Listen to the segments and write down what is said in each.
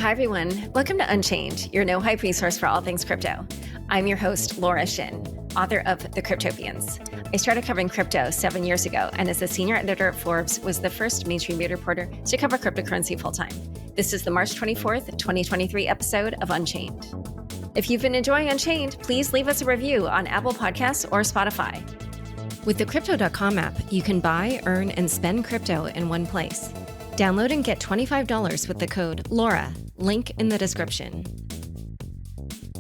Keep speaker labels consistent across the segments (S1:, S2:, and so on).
S1: Hi, everyone. Welcome to Unchained, your no-hype resource for all things crypto. I'm your host, Laura Shin, author of The Cryptopians. I started covering crypto 7 years ago, and as a senior editor at Forbes, was the first mainstream media reporter to cover cryptocurrency full-time. This is the March 24th, 2023 episode of Unchained. If you've been enjoying Unchained, please leave us a review on Apple Podcasts or Spotify. With the Crypto.com app, you can buy, earn, and spend crypto in one place. Download and get $25 with the code LAURA, link in the description.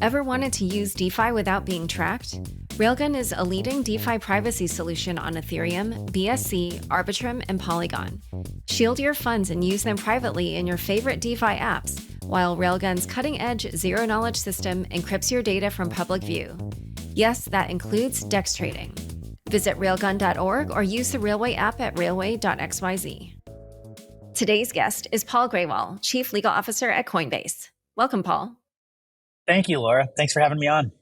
S1: Ever wanted to use DeFi without being tracked? Railgun is a leading DeFi privacy solution on Ethereum, BSC, Arbitrum, and Polygon. Shield your funds and use them privately in your favorite DeFi apps, while Railgun's cutting-edge zero-knowledge system encrypts your data from public view. Yes, that includes DEX trading. Visit railgun.org or use the Railway app at railway.xyz. Today's guest is Paul Grewal, Chief Legal Officer at Coinbase. Welcome, Paul.
S2: Thank you, Laura. Thanks for having me on.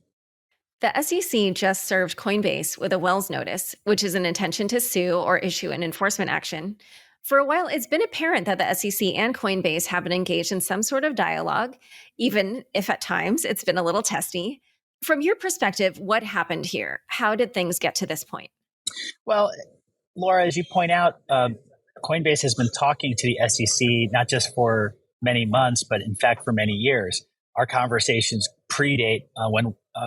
S1: The SEC just served Coinbase with a Wells notice, which is an intention to sue or issue an enforcement action. For a while, it's been apparent that the SEC and Coinbase have been engaged in some sort of dialogue, even if at times it's been a little testy. From your perspective, what happened here? How did things get to this point?
S2: Well, Laura, as you point out, Coinbase has been talking to the SEC not just for many months, but in fact for many years. Our conversations predate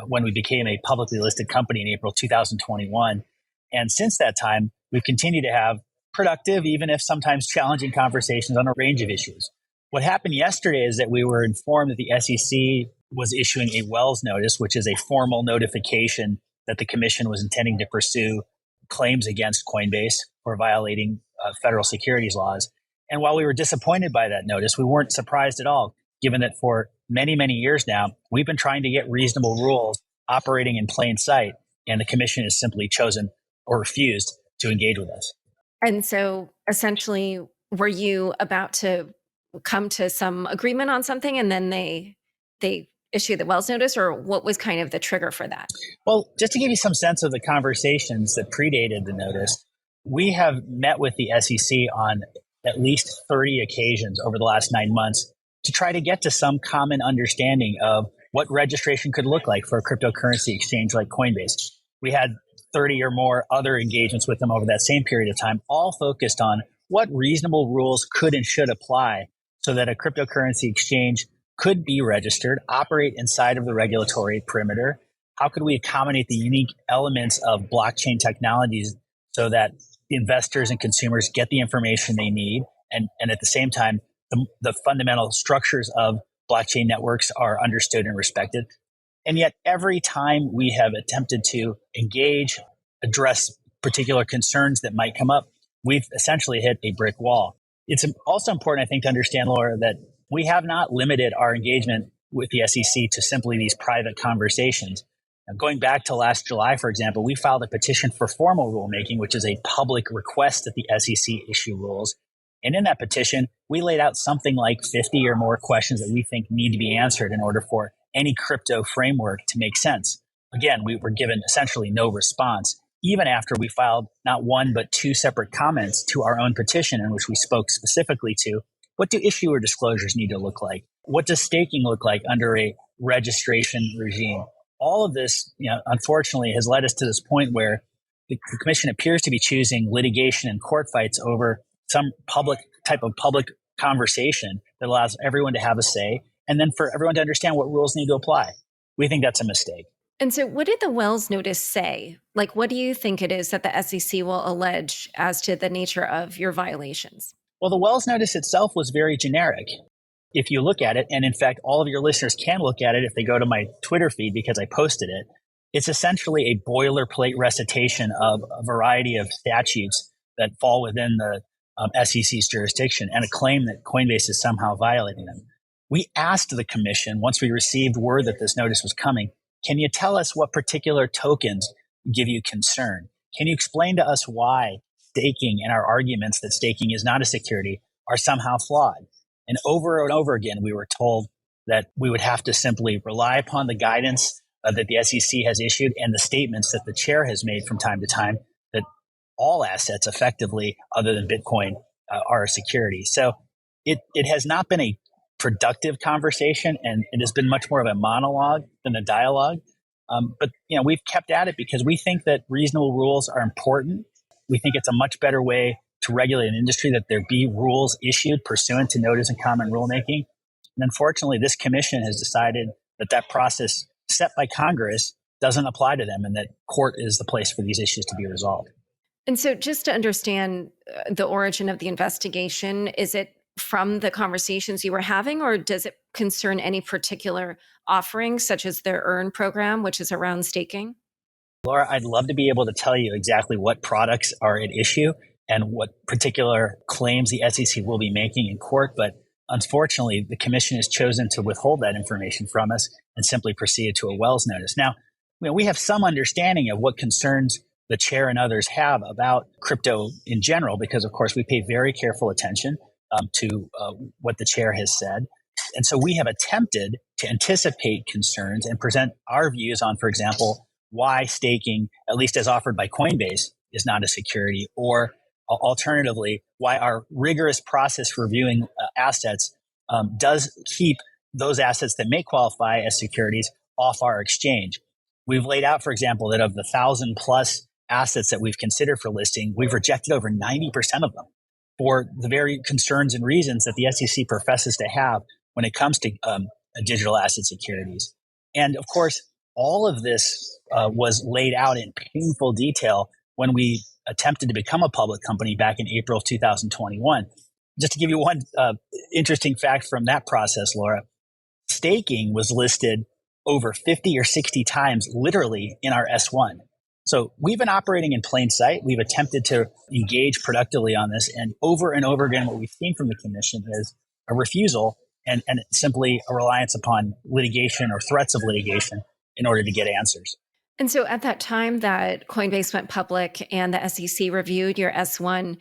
S2: when we became a publicly listed company in April 2021. And since that time, we've continued to have productive, even if sometimes challenging conversations on a range of issues. What happened yesterday is that we were informed that the SEC was issuing a Wells notice, which is a formal notification that the commission was intending to pursue claims against Coinbase for violating federal securities laws. And while we were disappointed by that notice, we weren't surprised at all, given that for many, many years now, we've been trying to get reasonable rules operating in plain sight, and the commission has simply chosen or refused to engage with us.
S1: And so essentially, were you about to come to some agreement on something and then they issue the Wells notice, or what was kind of the trigger for that?
S2: Well, just to give you some sense of the conversations that predated the notice, we have met with the SEC on at least 30 occasions over the last 9 months to try to get to some common understanding of what registration could look like for a cryptocurrency exchange like Coinbase. We had 30 or more other engagements with them over that same period of time, all focused on what reasonable rules could and should apply so that a cryptocurrency exchange could be registered, operate inside of the regulatory perimeter. How could we accommodate the unique elements of blockchain technologies so that investors and consumers get the information they need, and at the same time, the fundamental structures of blockchain networks are understood and respected. And yet every time we have attempted to engage, address particular concerns that might come up, we've essentially hit a brick wall. It's also important, I think, to understand, Laura, that we have not limited our engagement with the SEC to simply these private conversations. Now, going back to last July, for example, we filed a petition for formal rulemaking, which is a public request that the SEC issue rules. And in that petition, we laid out something like 50 or more questions that we think need to be answered in order for any crypto framework to make sense. Again, we were given essentially no response, even after we filed not one, but two separate comments to our own petition in which we spoke specifically to what do issuer disclosures need to look like? What does staking look like under a registration regime? All of this, unfortunately, has led us to this point where the commission appears to be choosing litigation and court fights over some public conversation that allows everyone to have a say, and then for everyone to understand what rules need to apply. We think that's a mistake.
S1: And so what did the Wells notice say? Like, what do you think it is that the SEC will allege as to the nature of your violations?
S2: Well, the Wells notice itself was very generic. If you look at it, and in fact, all of your listeners can look at it if they go to my Twitter feed because I posted it, it's essentially a boilerplate recitation of a variety of statutes that fall within the SEC's jurisdiction and a claim that Coinbase is somehow violating them. We asked the commission, once we received word that this notice was coming, can you tell us what particular tokens give you concern? Can you explain to us why staking and our arguments that staking is not a security are somehow flawed? And over again, we were told that we would have to simply rely upon the guidance that the SEC has issued and the statements that the chair has made from time to time that all assets effectively, other than Bitcoin, are a security. So it has not been a productive conversation, and it has been much more of a monologue than a dialogue. But we've kept at it because we think that reasonable rules are important. We think it's a much better way to regulate an industry that there be rules issued pursuant to notice and comment rulemaking. And unfortunately, this commission has decided that that process set by Congress doesn't apply to them and that court is the place for these issues to be resolved.
S1: And so just to understand the origin of the investigation, is it from the conversations you were having, or does it concern any particular offerings, such as their EARN program, which is around staking?
S2: Laura, I'd love to be able to tell you exactly what products are at issue and what particular claims the SEC will be making in court, but unfortunately, the commission has chosen to withhold that information from us and simply proceeded to a Wells notice. Now, we have some understanding of what concerns the chair and others have about crypto in general, because of course we pay very careful attention to what the chair has said. And so we have attempted to anticipate concerns and present our views on, for example, why staking, at least as offered by Coinbase, is not a security, or alternatively, why our rigorous process for reviewing assets does keep those assets that may qualify as securities off our exchange. We've laid out, for example, that of the 1,000 plus assets that we've considered for listing, we've rejected over 90% of them for the very concerns and reasons that the SEC professes to have when it comes to digital asset securities. And of course, all of this was laid out in painful detail when we attempted to become a public company back in April of 2021. Just to give you one interesting fact from that process, Laura, staking was listed over 50 or 60 times literally in our S1. So we've been operating in plain sight. We've attempted to engage productively on this. And over again, what we've seen from the commission is a refusal and simply a reliance upon litigation or threats of litigation in order to get answers.
S1: And so at that time that Coinbase went public and the SEC reviewed your S1,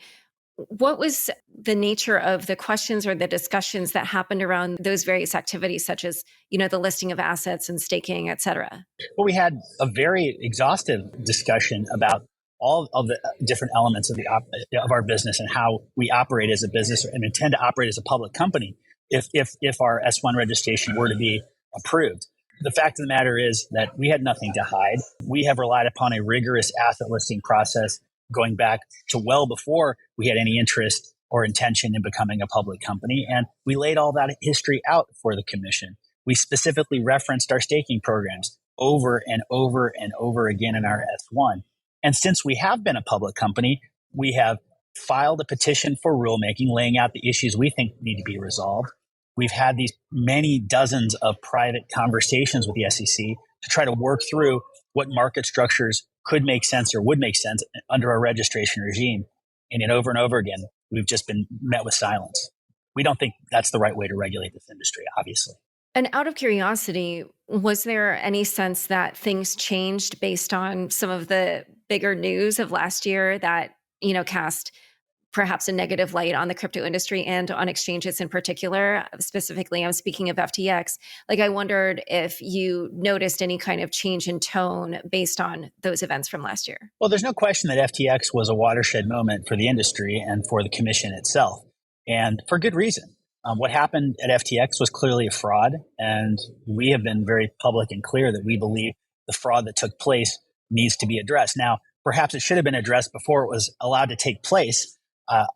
S1: what was the nature of the questions or the discussions that happened around those various activities, such as, the listing of assets and staking, et cetera?
S2: Well, we had a very exhaustive discussion about all of the different elements of our business and how we operate as a business and intend to operate as a public company if our S1 registration were to be approved. The fact of the matter is that we had nothing to hide. We have relied upon a rigorous asset listing process going back to well before we had any interest or intention in becoming a public company. And we laid all that history out for the commission. We specifically referenced our staking programs over and over and over again in our S1. And since we have been a public company, we have filed a petition for rulemaking, laying out the issues we think need to be resolved. We've had these many dozens of private conversations with the SEC to try to work through what market structures could make sense or would make sense under our registration regime. And yet over and over again, we've just been met with silence. We don't think that's the right way to regulate this industry, obviously.
S1: And out of curiosity, was there any sense that things changed based on some of the bigger news of last year that, cast perhaps a negative light on the crypto industry and on exchanges in particular? Specifically, I'm speaking of FTX. I wondered if you noticed any kind of change in tone based on those events from last year.
S2: Well, there's no question that FTX was a watershed moment for the industry and for the commission itself, and for good reason. What happened at FTX was clearly a fraud, and we have been very public and clear that we believe the fraud that took place needs to be addressed. Now, perhaps it should have been addressed before it was allowed to take place.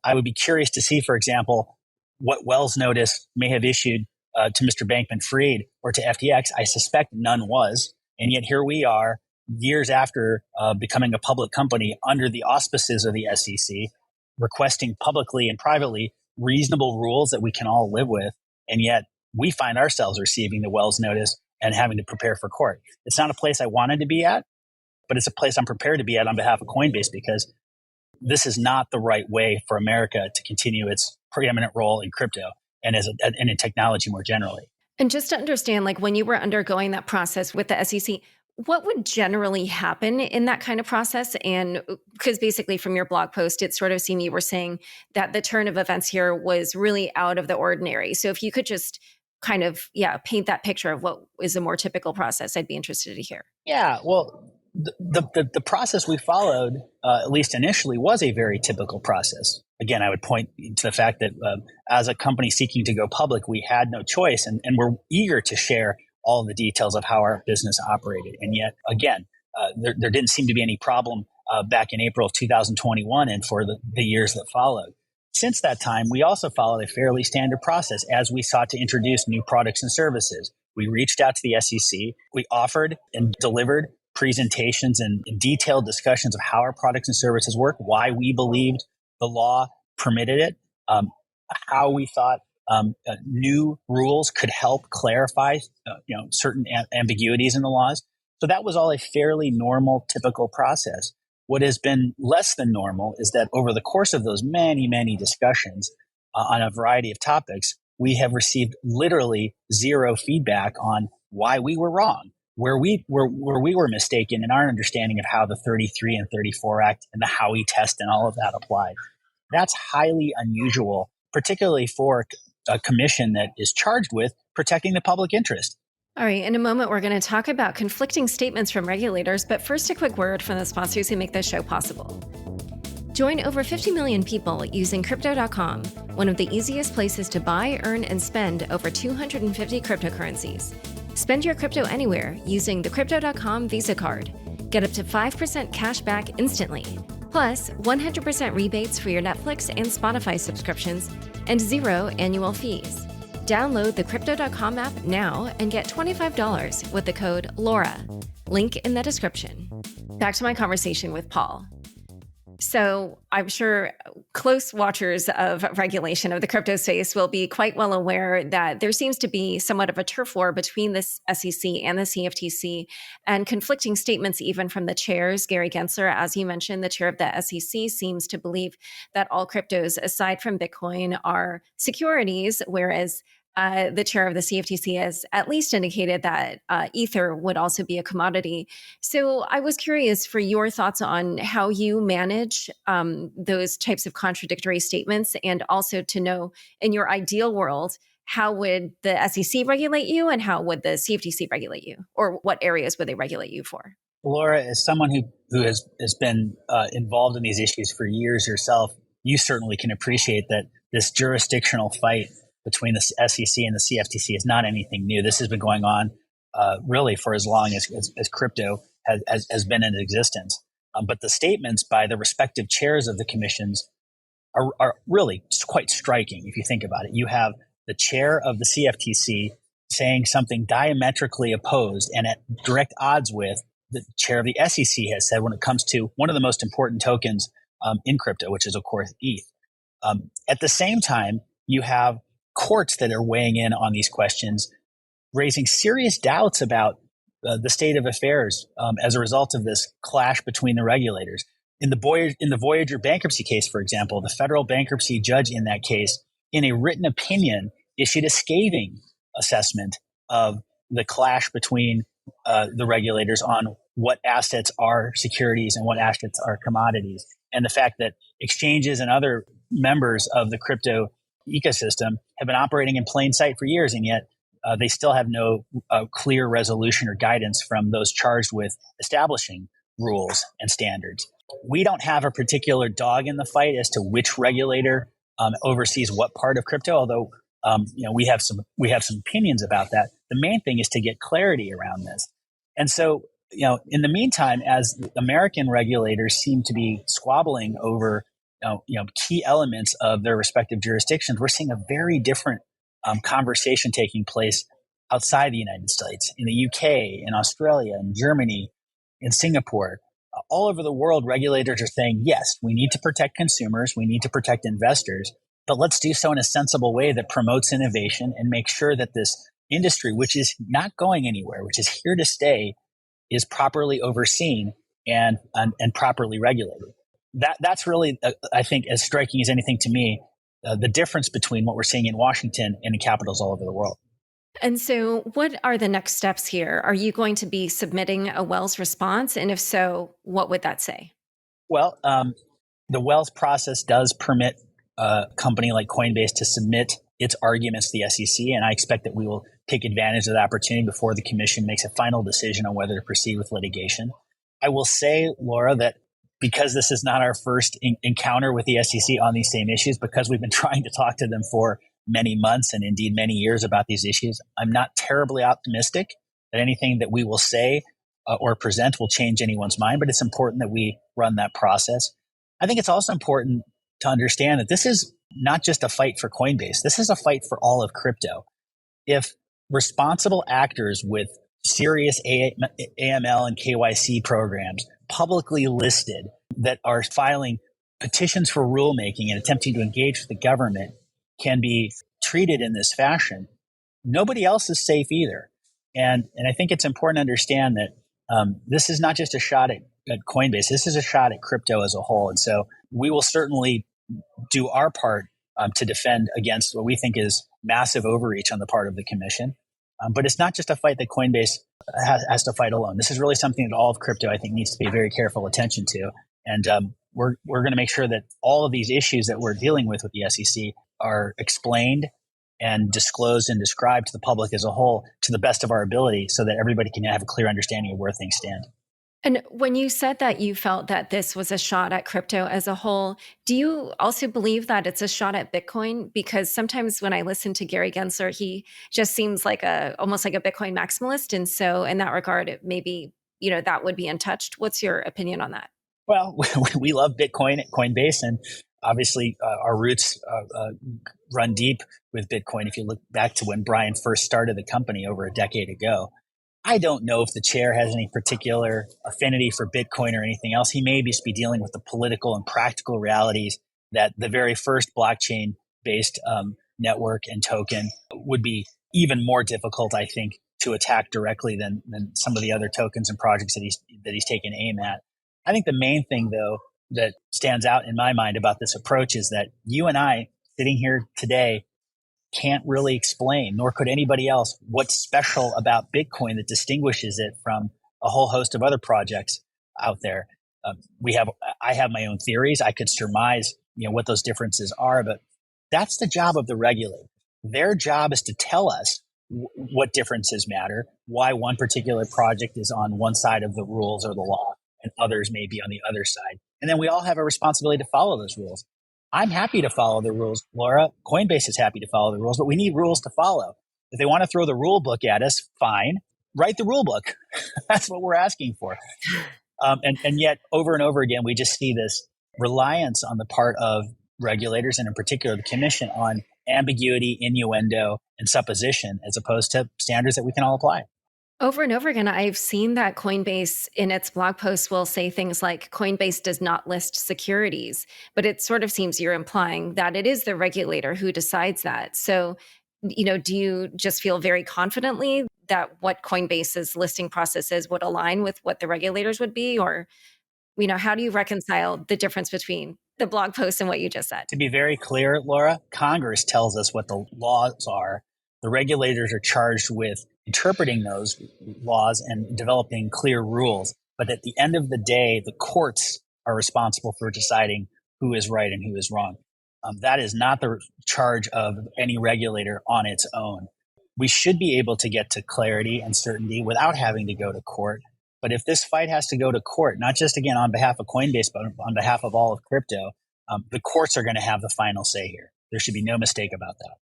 S2: I would be curious to see, for example, what Wells notice may have issued to Mr. Bankman-Fried or to FTX. I suspect none was. And yet here we are years after becoming a public company under the auspices of the SEC, requesting publicly and privately reasonable rules that we can all live with. And yet we find ourselves receiving the Wells notice and having to prepare for court. It's not a place I wanted to be at, but it's a place I'm prepared to be at on behalf of Coinbase, because this is not the right way for America to continue its preeminent role in crypto and and in technology more generally.
S1: And just to understand, when you were undergoing that process with the SEC, what would generally happen in that kind of process? And because basically from your blog post, it sort of seemed you were saying that the turn of events here was really out of the ordinary. So if you could just kind of, paint that picture of what is a more typical process, I'd be interested to hear.
S2: Yeah, well, The process we followed, at least initially, was a very typical process. Again, I would point to the fact that as a company seeking to go public, we had no choice, and we're eager to share all the details of how our business operated. And yet, again, there didn't seem to be any problem back in April of 2021 and for the years that followed. Since that time, we also followed a fairly standard process as we sought to introduce new products and services. We reached out to the SEC. We offered and delivered presentations and detailed discussions of how our products and services work, why we believed the law permitted it, how we thought new rules could help clarify certain ambiguities in the laws. So that was all a fairly normal, typical process. What has been less than normal is that over the course of those many, many discussions on a variety of topics, we have received literally zero feedback on why we were wrong, where we were mistaken in our understanding of how the 33 and 34 Act and the Howey test and all of that applied. That's highly unusual, particularly for a commission that is charged with protecting the public interest.
S1: All right, in a moment, we're going to talk about conflicting statements from regulators, but first, a quick word from the sponsors who make this show possible. Join over 50 million people using Crypto.com, one of the easiest places to buy, earn, and spend over 250 cryptocurrencies. Spend your crypto anywhere using the Crypto.com Visa card. Get up to 5% cash back instantly, plus 100% rebates for your Netflix and Spotify subscriptions, and 0 annual fees. Download the Crypto.com app now and get $25 with the code LAURA. Link in the description. Back to my conversation with Paul. So I'm sure close watchers of regulation of the crypto space will be quite well aware that there seems to be somewhat of a turf war between the SEC and the CFTC, and conflicting statements even from the chairs. Gary Gensler, as you mentioned, the chair of the SEC, seems to believe that all cryptos aside from Bitcoin are securities, whereas the chair of the CFTC has at least indicated that Ether would also be a commodity. So I was curious for your thoughts on how you manage those types of contradictory statements, and also to know, in your ideal world, how would the SEC regulate you and how would the CFTC regulate you? Or what areas would they regulate you for?
S2: Laura, as someone who has been involved in these issues for years yourself, you certainly can appreciate that this jurisdictional fight between the SEC and the CFTC is not anything new. This has been going on really for as long as crypto has been in existence. But the statements by the respective chairs of the commissions are really quite striking if you think about it. You have the chair of the CFTC saying something diametrically opposed and at direct odds with the chair of the SEC has said when it comes to one of the most important tokens in crypto, which is, of course, ETH. At the same time, you have courts that are weighing in on these questions, raising serious doubts about the state of affairs as a result of this clash between the regulators. In the Voyager bankruptcy case, for example, the federal bankruptcy judge in that case, in a written opinion, issued a scathing assessment of the clash between the regulators on what assets are securities and what assets are commodities, and the fact that exchanges and other members of the crypto ecosystem have been operating in plain sight for years, and yet they still have no clear resolution or guidance from those charged with establishing rules and standards. We don't have a particular dog in the fight as to which regulator oversees what part of crypto, although we have some opinions about that. The main thing is to get clarity around this. And so, in the meantime, as American regulators seem to be squabbling over key elements of their respective jurisdictions, we're seeing a very different conversation taking place outside the United States, in the UK, in Australia, in Germany, in Singapore. All over the world, regulators are saying, yes, we need to protect consumers, we need to protect investors, but let's do so in a sensible way that promotes innovation and makes sure that this industry, which is not going anywhere, which is here to stay, is properly overseen and properly regulated. That's really, I think, as striking as anything to me, the difference between what we're seeing in Washington and in capitals all over the world.
S1: And so what are the next steps here? Are you going to be submitting a Wells response? And if so, what would that say?
S2: Well, the Wells process does permit a company like Coinbase to submit its arguments to the SEC, and I expect that we will take advantage of the opportunity before the commission makes a final decision on whether to proceed with litigation. I will say, Laura, that because this is not our first encounter with the SEC on these same issues, because we've been trying to talk to them for many months and indeed many years about these issues, I'm not terribly optimistic that anything that we will say or present will change anyone's mind, but it's important that we run that process. I think it's also important to understand that this is not just a fight for Coinbase. This is a fight for all of crypto. If responsible actors with serious AML and KYC programs, publicly listed, that are filing petitions for rulemaking and attempting to engage with the government can be treated in this fashion, nobody else is safe either. And I think it's important to understand that this is not just a shot at Coinbase. This is a shot at crypto as a whole. And so we will certainly do our part to defend against what we think is massive overreach on the part of the commission. But it's not just a fight that Coinbase has to fight alone. This is really something that all of crypto, I think, needs to pay very careful attention to. And we're going to make sure that all of these issues that we're dealing with the SEC are explained and disclosed and described to the public as a whole to the best of our ability so that everybody can have a clear understanding of where things stand.
S1: And when you said that you felt that this was a shot at crypto as a whole, do you also believe that it's a shot at Bitcoin? Because sometimes when I listen to Gary Gensler, he just seems like almost like a Bitcoin maximalist. And so in that regard, maybe, that would be untouched. What's your opinion on that?
S2: Well, we love Bitcoin at Coinbase, and obviously our roots run deep with Bitcoin. If you look back to when Brian first started the company over a decade ago, I don't know if the chair has any particular affinity for Bitcoin or anything else. He may just be dealing with the political and practical realities that the very first blockchain-based network and token would be even more difficult, I think, to attack directly than some of the other tokens and projects that he's taken aim at. I think the main thing, though, that stands out in my mind about this approach is that you and I, sitting here today, can't really explain, nor could anybody else, what's special about Bitcoin that distinguishes it from a whole host of other projects out there. I have my own theories. I could surmise, what those differences are, but that's the job of the regulator. Their job is to tell us what differences matter, why one particular project is on one side of the rules or the law, and others may be on the other side. And then we all have a responsibility to follow those rules. I'm happy to follow the rules, Laura. Coinbase is happy to follow the rules, but we need rules to follow. If they want to throw the rule book at us, fine. Write the rule book. That's what we're asking for. And yet, over and over again, we just see this reliance on the part of regulators, and in particular the commission, on ambiguity, innuendo, and supposition, as opposed to standards that we can all apply.
S1: Over and over again, I've seen that Coinbase in its blog posts will say things like Coinbase does not list securities, but it sort of seems you're implying that it is the regulator who decides that. So, do you just feel very confidently that what Coinbase's listing process is would align with what the regulators would be? Or, how do you reconcile the difference between the blog post and what you just said?
S2: To be very clear, Laura, Congress tells us what the laws are. The regulators are charged with interpreting those laws and developing clear rules. But at the end of the day, the courts are responsible for deciding who is right and who is wrong. That is not the charge of any regulator on its own. We should be able to get to clarity and certainty without having to go to court. But if this fight has to go to court, not just, again, on behalf of Coinbase, but on behalf of all of crypto, the courts are going to have the final say here. There should be no mistake about that.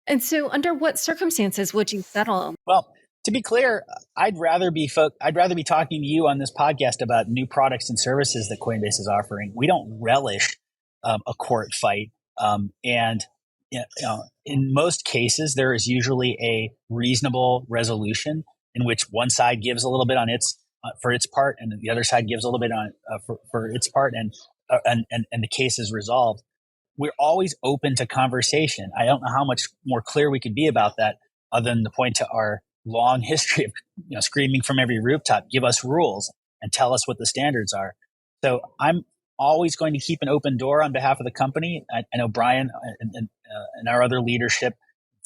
S1: And so under what circumstances would you settle?
S2: Well, to be clear, I'd rather be talking to you on this podcast about new products and services that Coinbase is offering. We don't relish a court fight. And in most cases, there is usually a reasonable resolution in which one side gives a little bit on for its part, and the other side gives a little bit on for its part, and the case is resolved. We're always open to conversation. I don't know how much more clear we could be about that, other than to point to our long history of screaming from every rooftop, give us rules and tell us what the standards are. So I'm always going to keep an open door on behalf of the company. I know Brian and our other leadership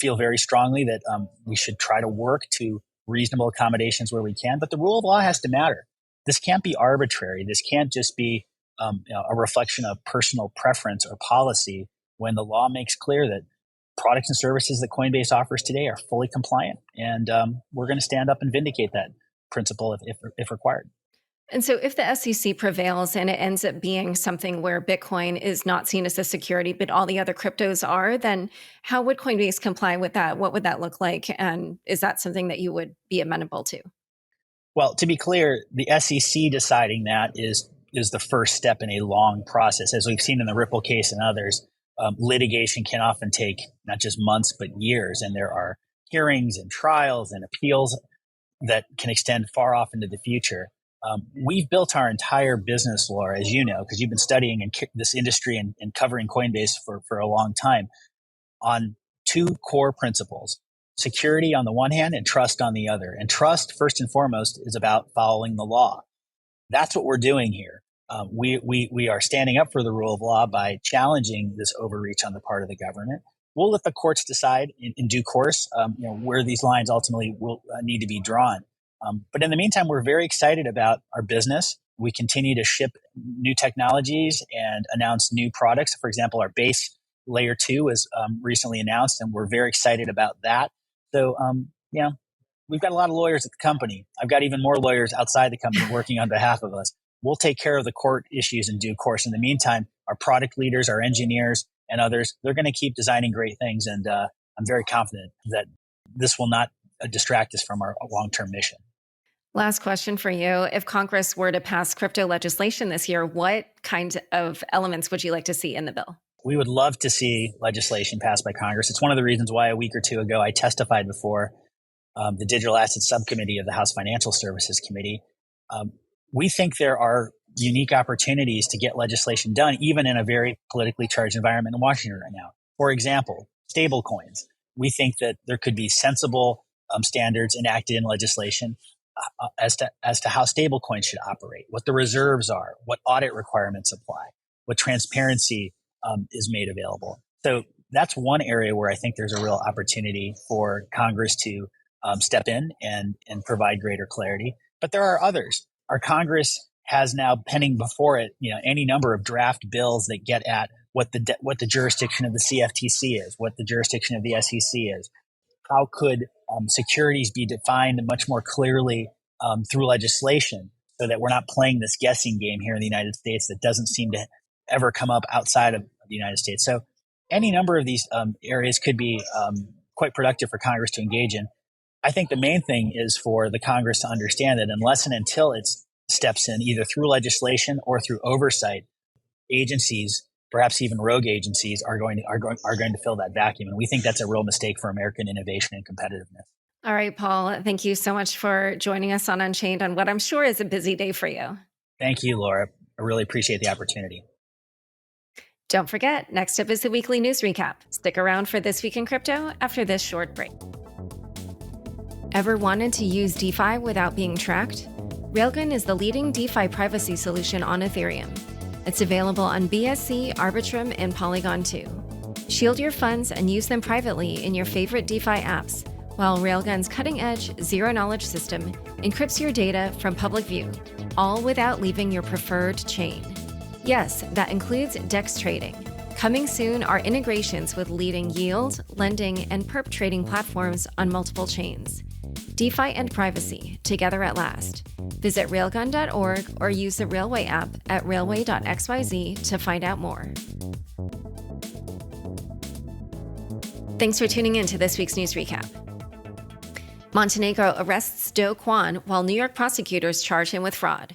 S2: feel very strongly that we should try to work to reasonable accommodations where we can, but the rule of law has to matter. This can't be arbitrary. This can't just be a reflection of personal preference or policy, when the law makes clear that products and services that Coinbase offers today are fully compliant. And we're going to stand up and vindicate that principle if required.
S1: And so if the SEC prevails and it ends up being something where Bitcoin is not seen as a security, but all the other cryptos are, then how would Coinbase comply with that? What would that look like? And is that something that you would be amenable to?
S2: Well, to be clear, the SEC deciding that is the first step in a long process. As we've seen in the Ripple case and others, litigation can often take not just months, but years. And there are hearings and trials and appeals that can extend far off into the future. We've built our entire business, Laura, as you know, because you've been studying in this industry and covering Coinbase for a long time, on two core principles: security on the one hand and trust on the other. And trust, first and foremost, is about following the law. That's what we're doing here. We are standing up for the rule of law by challenging this overreach on the part of the government. We'll let the courts decide in due course, where these lines ultimately will need to be drawn. But in the meantime, we're very excited about our business. We continue to ship new technologies and announce new products. For example, our base layer 2 was recently announced, and we're very excited about that. So, we've got a lot of lawyers at the company. I've got even more lawyers outside the company working on behalf of us. We'll take care of the court issues in due course. In the meantime, our product leaders, our engineers, and others, they're going to keep designing great things. And I'm very confident that this will not distract us from our long-term mission.
S1: Last question for you. If Congress were to pass crypto legislation this year, what kind of elements would you like to see in the bill?
S2: We would love to see legislation passed by Congress. It's one of the reasons why a week or two ago I testified before the Digital Assets Subcommittee of the House Financial Services Committee. We think there are unique opportunities to get legislation done, even in a very politically charged environment in Washington right now. For example, stablecoins. We think that there could be sensible standards enacted in legislation as to how stablecoins should operate, what the reserves are, what audit requirements apply, what transparency is made available. So that's one area where I think there's a real opportunity for Congress to step in and provide greater clarity. But there are others. Our Congress has now pending before it, any number of draft bills that get at what the jurisdiction of the CFTC is, what the jurisdiction of the SEC is. How could securities be defined much more clearly through legislation, so that we're not playing this guessing game here in the United States that doesn't seem to ever come up outside of the United States. So any number of these areas could be quite productive for Congress to engage in. I think the main thing is for the Congress to understand that unless and until it steps in, either through legislation or through oversight, agencies, perhaps even rogue agencies, are going to fill that vacuum. And we think that's a real mistake for American innovation and competitiveness.
S1: All right, Paul, thank you so much for joining us on Unchained on what I'm sure is a busy day for you.
S2: Thank you, Laura. I really appreciate the opportunity.
S1: Don't forget, next up is the weekly news recap. Stick around for This Week in Crypto after this short break. Ever wanted to use DeFi without being tracked? Railgun is the leading DeFi privacy solution on Ethereum. It's available on BSC, Arbitrum, and Polygon 2. Shield your funds and use them privately in your favorite DeFi apps, while Railgun's cutting-edge, zero-knowledge system encrypts your data from public view, all without leaving your preferred chain. Yes, that includes DEX trading. Coming soon are integrations with leading yield, lending, and perp trading platforms on multiple chains. DeFi and privacy, together at last. Visit railgun.org or use the Railway app at railway.xyz to find out more. Thanks for tuning in to this week's news recap. Montenegro arrests Do Kwon while New York prosecutors charge him with fraud.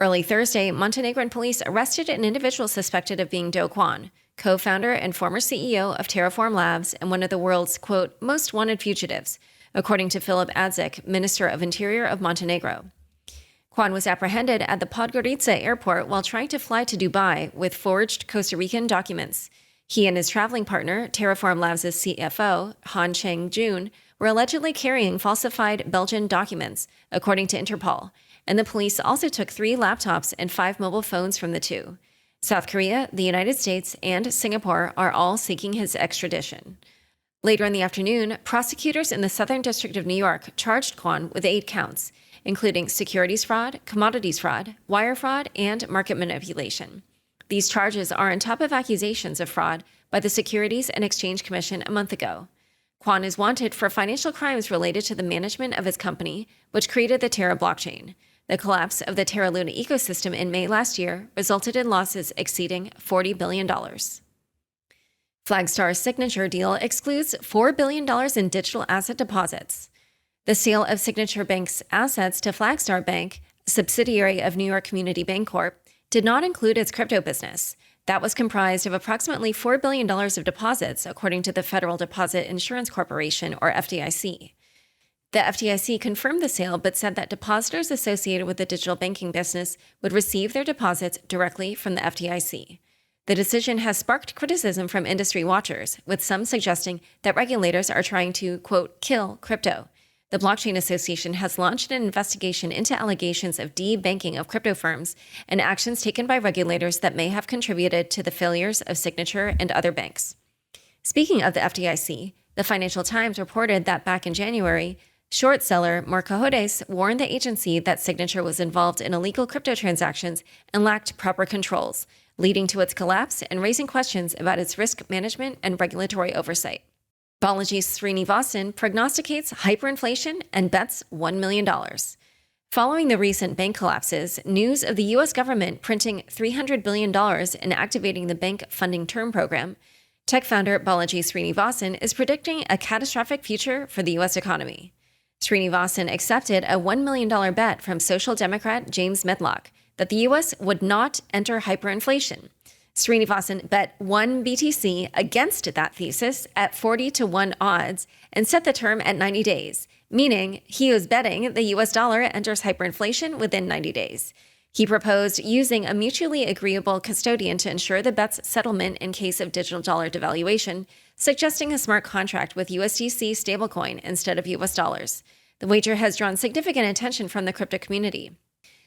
S1: Early Thursday, Montenegrin police arrested an individual suspected of being Do Kwon, co-founder and former CEO of Terraform Labs and one of the world's, quote, most wanted fugitives, according to Filip Adzik, Minister of Interior of Montenegro. Kwon was apprehended at the Podgorica airport while trying to fly to Dubai with forged Costa Rican documents. He and his traveling partner, Terraform Labs' CFO, Han Chang-jun, were allegedly carrying falsified Belgian documents, according to Interpol, and the police also took 3 laptops and 5 mobile phones from the two. South Korea, the United States, and Singapore are all seeking his extradition. Later in the afternoon, prosecutors in the Southern District of New York charged Kwon with 8 counts, including securities fraud, commodities fraud, wire fraud, and market manipulation. These charges are on top of accusations of fraud by the Securities and Exchange Commission a month ago. Kwon is wanted for financial crimes related to the management of his company, which created the Terra blockchain. The collapse of the Terra Luna ecosystem in May last year resulted in losses exceeding $40 billion. Flagstar's Signature deal excludes $4 billion in digital asset deposits. The sale of Signature Bank's assets to Flagstar Bank, a subsidiary of New York Community Bancorp, did not include its crypto business. That was comprised of approximately $4 billion of deposits, according to the Federal Deposit Insurance Corporation, or FDIC. The FDIC confirmed the sale, but said that depositors associated with the digital banking business would receive their deposits directly from the FDIC. The decision has sparked criticism from industry watchers, with some suggesting that regulators are trying to, quote, kill crypto. The Blockchain Association has launched an investigation into allegations of de-banking of crypto firms and actions taken by regulators that may have contributed to the failures of Signature and other banks. Speaking of the FDIC, the Financial Times reported that back in January, short seller Marcohodes warned the agency that Signature was involved in illegal crypto transactions and lacked proper controls, leading to its collapse and raising questions about its risk management and regulatory oversight. Balaji Srinivasan prognosticates hyperinflation and bets $1 million. Following the recent bank collapses, news of the U.S. government printing $300 billion and activating the Bank Funding Term Program, tech founder Balaji Srinivasan is predicting a catastrophic future for the U.S. economy. Srinivasan accepted a $1 million bet from Social Democrat James Medlock that the U.S. would not enter hyperinflation. Srinivasan bet 1 BTC against that thesis at 40-1 odds and set the term at 90 days, meaning he was betting the US dollar enters hyperinflation within 90 days. He proposed using a mutually agreeable custodian to ensure the bet's settlement in case of digital dollar devaluation, suggesting a smart contract with USDC stablecoin instead of US dollars. The wager has drawn significant attention from the crypto community.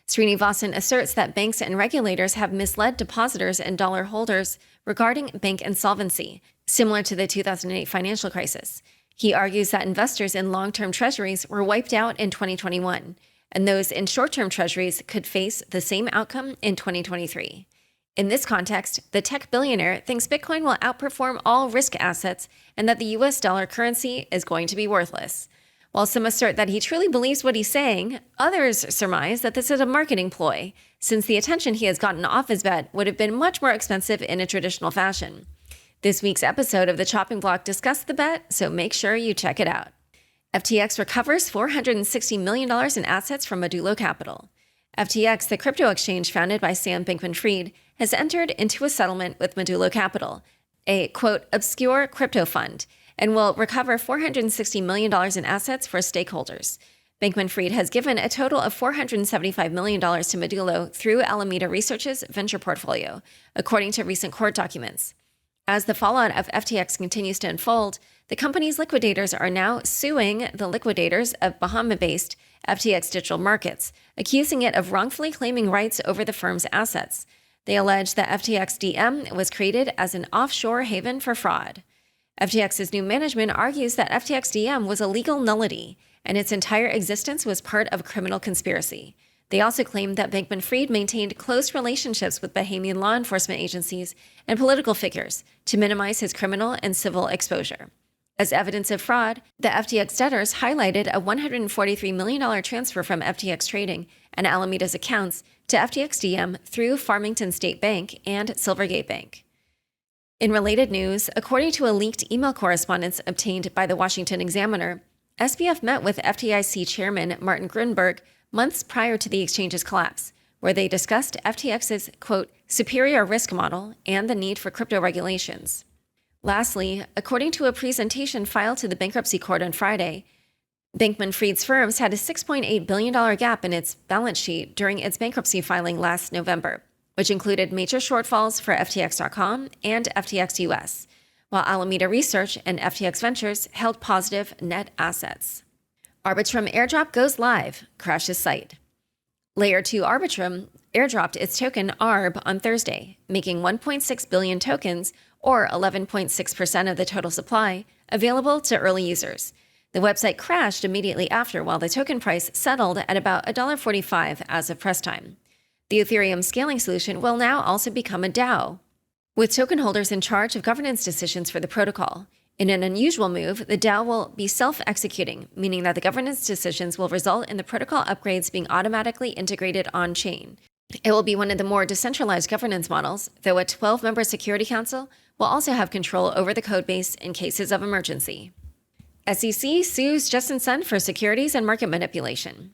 S1: Srinivasan asserts that banks and regulators have misled depositors and dollar holders regarding bank insolvency, similar to the 2008 financial crisis. He argues that investors in long-term treasuries were wiped out in 2021, and those in short-term treasuries could face the same outcome in 2023. In this context, the tech billionaire thinks Bitcoin will outperform all risk assets and that the US dollar currency is going to be worthless. While some assert that he truly believes what he's saying, others surmise that this is a marketing ploy, since the attention he has gotten off his bet would have been much more expensive in a traditional fashion. This week's episode of The Chopping Block discussed the bet, so make sure you check it out. FTX recovers $460 million in assets from Modulo Capital. FTX, the crypto exchange founded by Sam Bankman-Fried, has entered into a settlement with Modulo Capital, a, quote, obscure crypto fund, and will recover $460 million in assets for stakeholders. Bankman-Fried has given a total of $475 million to Modulo through Alameda Research's venture portfolio, according to recent court documents. As the fallout of FTX continues to unfold, the company's liquidators are now suing the liquidators of Bahama-based FTX Digital Markets, accusing it of wrongfully claiming rights over the firm's assets. They allege that FTX DM was created as an offshore haven for fraud. FTX's new management argues that FTX DM was a legal nullity, and its entire existence was part of a criminal conspiracy. They also claim that Bankman-Fried maintained close relationships with Bahamian law enforcement agencies and political figures to minimize his criminal and civil exposure. As evidence of fraud, the FTX debtors highlighted a $143 million transfer from FTX Trading and Alameda's accounts to FTX DM through Farmington State Bank and Silvergate Bank. In related news, according to a leaked email correspondence obtained by the Washington Examiner, SBF met with FDIC Chairman Martin Gruenberg months prior to the exchange's collapse, where they discussed FTX's, quote, superior risk model and the need for crypto regulations. Lastly, according to a presentation filed to the bankruptcy court on Friday, Bankman-Fried's firms had a $6.8 billion gap in its balance sheet during its bankruptcy filing last November, which included major shortfalls for FTX.com and FTX US, while Alameda Research and FTX Ventures held positive net assets. Arbitrum airdrop goes live, crashes site. Layer 2 Arbitrum airdropped its token ARB on Thursday, making 1.6 billion tokens, or 11.6% of the total supply, available to early users. The website crashed immediately after, while the token price settled at about $1.45 as of press time. The Ethereum scaling solution will now also become a DAO, with token holders in charge of governance decisions for the protocol. In an unusual move, the DAO will be self-executing, meaning that the governance decisions will result in the protocol upgrades being automatically integrated on-chain. It will be one of the more decentralized governance models, though a 12-member Security Council will also have control over the codebase in cases of emergency. SEC sues Justin Sun for securities and market manipulation.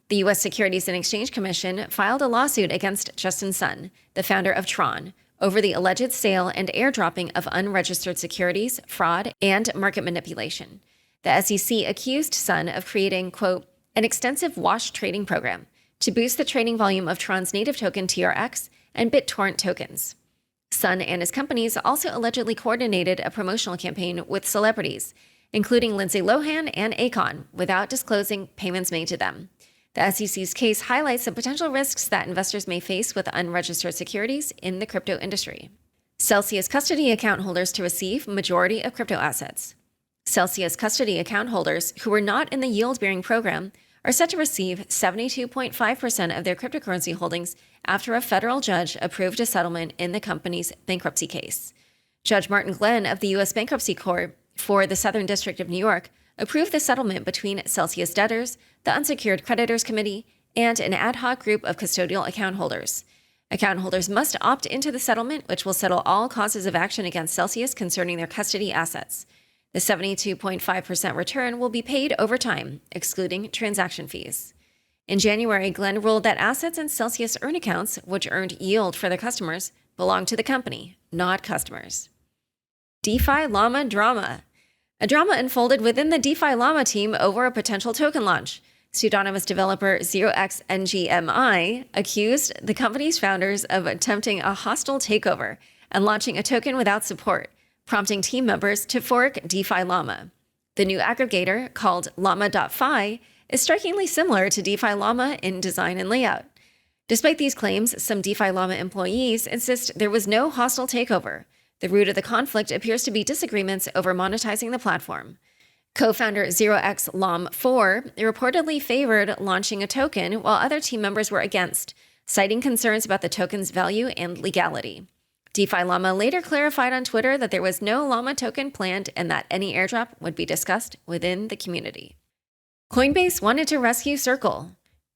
S1: The U.S. Securities and Exchange Commission filed a lawsuit against Justin Sun, the founder of Tron, over the alleged sale and airdropping of unregistered securities, fraud, and market manipulation. The SEC accused Sun of creating, quote, an extensive wash trading program to boost the trading volume of Tron's native token TRX and BitTorrent tokens. Sun and his companies also allegedly coordinated a promotional campaign with celebrities, including Lindsay Lohan and Akon, without disclosing payments made to them. The SEC's case highlights the potential risks that investors may face with unregistered securities in the crypto industry. Celsius custody account holders to receive majority of crypto assets. Celsius custody account holders who were not in the yield-bearing program are set to receive 72.5% of their cryptocurrency holdings after a federal judge approved a settlement in the company's bankruptcy case. Judge Martin Glenn of the U.S. Bankruptcy Court for the Southern District of New York approved the settlement between Celsius debtors, the Unsecured Creditors Committee, and an ad hoc group of custodial account holders. Account holders must opt into the settlement, which will settle all causes of action against Celsius concerning their custody assets. The 72.5% return will be paid over time, excluding transaction fees. In January, Glenn ruled that assets in Celsius Earn accounts, which earned yield for their customers, belong to the company, not customers. DeFi Llama drama. A drama unfolded within the DeFi Llama team over a potential token launch. Pseudonymous developer 0xNGMI accused the company's founders of attempting a hostile takeover and launching a token without support, prompting team members to fork DeFi Llama. The new aggregator, called Llama.fi, is strikingly similar to DeFi Llama in design and layout. Despite these claims, some DeFi Llama employees insist there was no hostile takeover. The root of the conflict appears to be disagreements over monetizing the platform. Co-founder 0xLAM4 reportedly favored launching a token while other team members were against, citing concerns about the token's value and legality. DeFi Llama later clarified on Twitter that there was no Llama token planned and that any airdrop would be discussed within the community. Coinbase wanted to rescue Circle.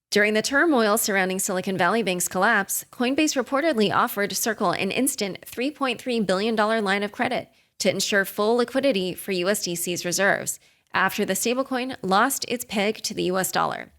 S1: During the turmoil surrounding Silicon Valley Bank's collapse, Coinbase reportedly offered Circle an instant $3.3 billion line of credit to ensure full liquidity for USDC's reserves after the stablecoin lost its peg to the US dollar.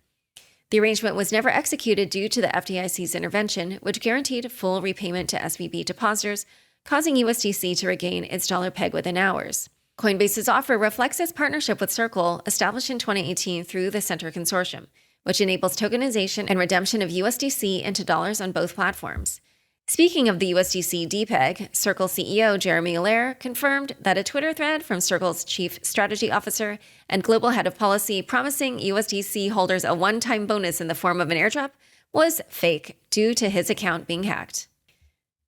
S1: The arrangement was never executed due to the FDIC's intervention, which guaranteed full repayment to SVB depositors, causing USDC to regain its dollar peg within hours. Coinbase's offer reflects its partnership with Circle, established in 2018 through the Center Consortium, which enables tokenization and redemption of USDC into dollars on both platforms. Speaking of the USDC DPEG, Circle CEO Jeremy Allaire confirmed that a Twitter thread from Circle's chief strategy officer and global head of policy promising USDC holders a one-time bonus in the form of an airdrop was fake due to his account being hacked.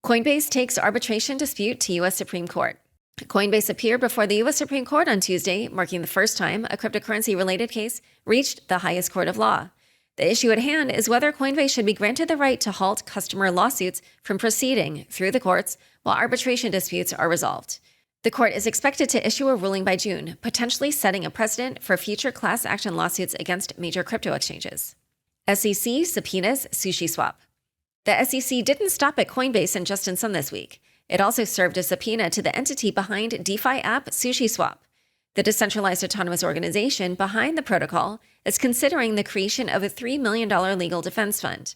S1: Coinbase takes arbitration dispute to U.S. Supreme Court. Coinbase appeared before the U.S. Supreme Court on Tuesday, marking the first time a cryptocurrency-related case reached the highest court of law. The issue at hand is whether Coinbase should be granted the right to halt customer lawsuits from proceeding through the courts while arbitration disputes are resolved. The court is expected to issue a ruling by June, potentially setting a precedent for future class action lawsuits against major crypto exchanges. SEC subpoenas SushiSwap. The SEC didn't stop at Coinbase and Justin Sun this week. It also served a subpoena to the entity behind DeFi app SushiSwap. The decentralized autonomous organization behind the protocol is considering the creation of a $3 million legal defense fund.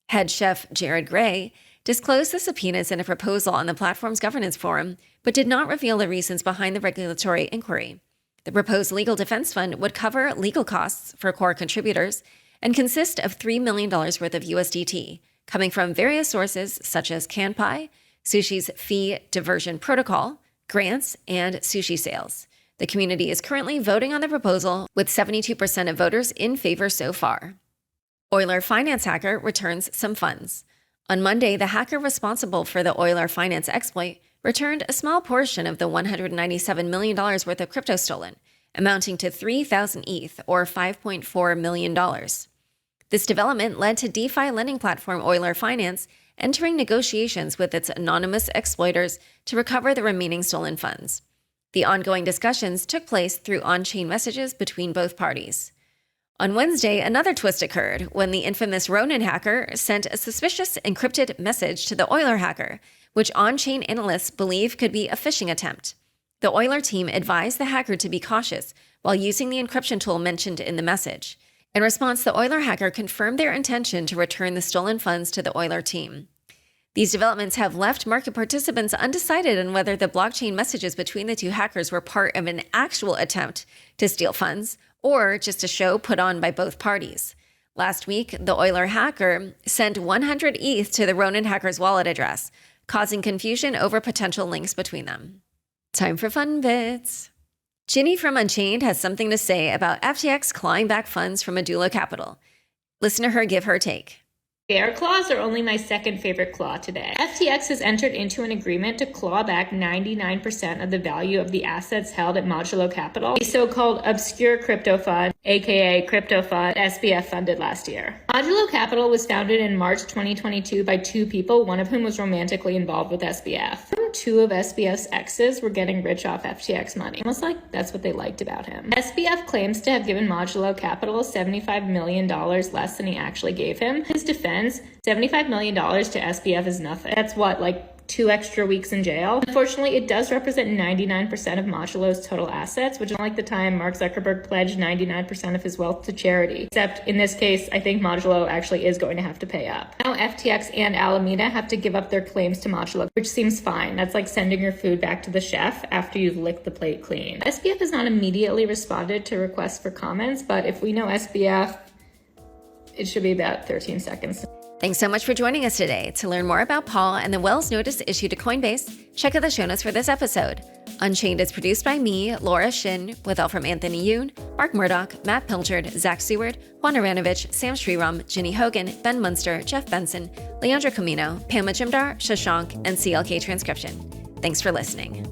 S1: Head chef Jared Gray disclosed the subpoenas in a proposal on the platform's governance forum, but did not reveal the reasons behind the regulatory inquiry. The proposed legal defense fund would cover legal costs for core contributors and consist of $3 million worth of USDT, coming from various sources such as CanPi, Sushi's fee diversion protocol, grants, and sushi sales. The community is currently voting on the proposal, with 72% of voters in favor so far. Euler Finance hacker returns some funds. On Monday, the hacker responsible for the Euler Finance exploit returned a small portion of the $197 million worth of crypto stolen, amounting to 3,000 ETH, or $5.4 million. This development led to DeFi lending platform Euler Finance entering negotiations with its anonymous exploiters to recover the remaining stolen funds. The ongoing discussions took place through on-chain messages between both parties. On Wednesday, another twist occurred when the infamous Ronin hacker sent a suspicious encrypted message to the Euler hacker, which on-chain analysts believe could be a phishing attempt. The Euler team advised the hacker to be cautious while using the encryption tool mentioned in the message. In response, the Euler hacker confirmed their intention to return the stolen funds to the Euler team. These developments have left market participants undecided on whether the blockchain messages between the two hackers were part of an actual attempt to steal funds or just a show put on by both parties. Last week, the Euler hacker sent 100 ETH to the Ronin hacker's wallet address, causing confusion over potential links between them. Time for fun bits. Ginny from Unchained has something to say about FTX clawing back funds from Medulla Capital. Listen to her give her take.
S3: Our claws are only my second favorite claw today. FTX has entered into an agreement to claw back 99% of the value of the assets held at Modulo Capital, a so-called obscure crypto fund, aka crypto fund, SBF funded last year. Modulo Capital was founded in March 2022 by two people, one of whom was romantically involved with SBF. Two of SBF's exes were getting rich off FTX money. Almost like that's what they liked about him. SBF claims to have given Modulo Capital $75 million less than he actually gave him. His defense, $75 million to SBF is nothing. That's what, like 2 extra weeks in jail? Unfortunately, it does represent 99% of Modulo's total assets, which is like the time Mark Zuckerberg pledged 99% of his wealth to charity. Except in this case, I think Modulo actually is going to have to pay up. Now FTX and Alameda have to give up their claims to Modulo, which seems fine. That's like sending your food back to the chef after you've licked the plate clean. SBF has not immediately responded to requests for comments, but if we know SBF, it should be about 13 seconds.
S1: Thanks so much for joining us today. To learn more about Paul and the Wells notice issued to Coinbase, check out the show notes for this episode. Unchained is produced by me, Laura Shin, with help from Anthony Yoon, Mark Murdoch, Matt Pilchard, Zach Seward, Juan Aranovich, Sam Shriram, Ginny Hogan, Ben Munster, Jeff Benson, Leandro Camino, Pam Majumdar, Shashank, and CLK Transcription. Thanks for listening.